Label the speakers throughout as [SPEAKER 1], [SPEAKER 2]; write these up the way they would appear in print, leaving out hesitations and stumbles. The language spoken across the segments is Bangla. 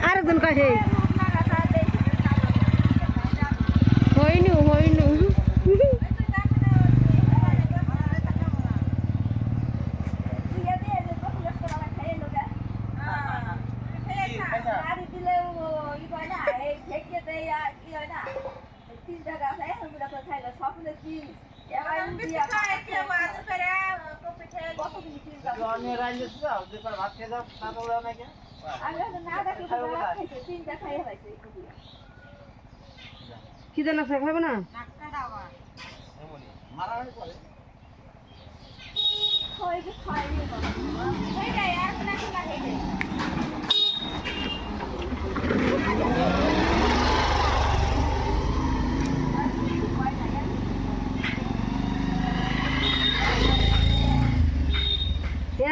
[SPEAKER 1] আরেকজন কাছে হইনু হইনু কি জানা খাবে না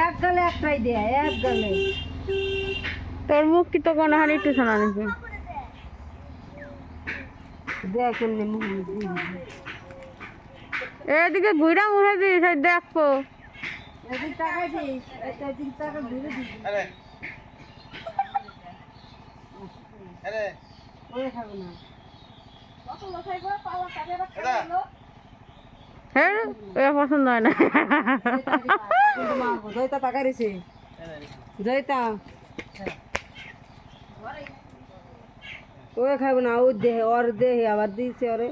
[SPEAKER 1] এক গালে একটাই দেয়া এক গালে তোর মুখ কি তো কোনো হানি একটু শোনা নাকি দেখ কেমনি মুখ এদিকে ঘুরা মুড়ে দিস দেখো এদিক টাকাই দিস এদিক টাকা ঘুরে দিস ওই খাবে না হ্যাঁ পছন্দ হয় না জয়তা টাকা দিছে জয়তা ওই খাবে না ও দেহে ওর দেহে আবার দিছে ওরে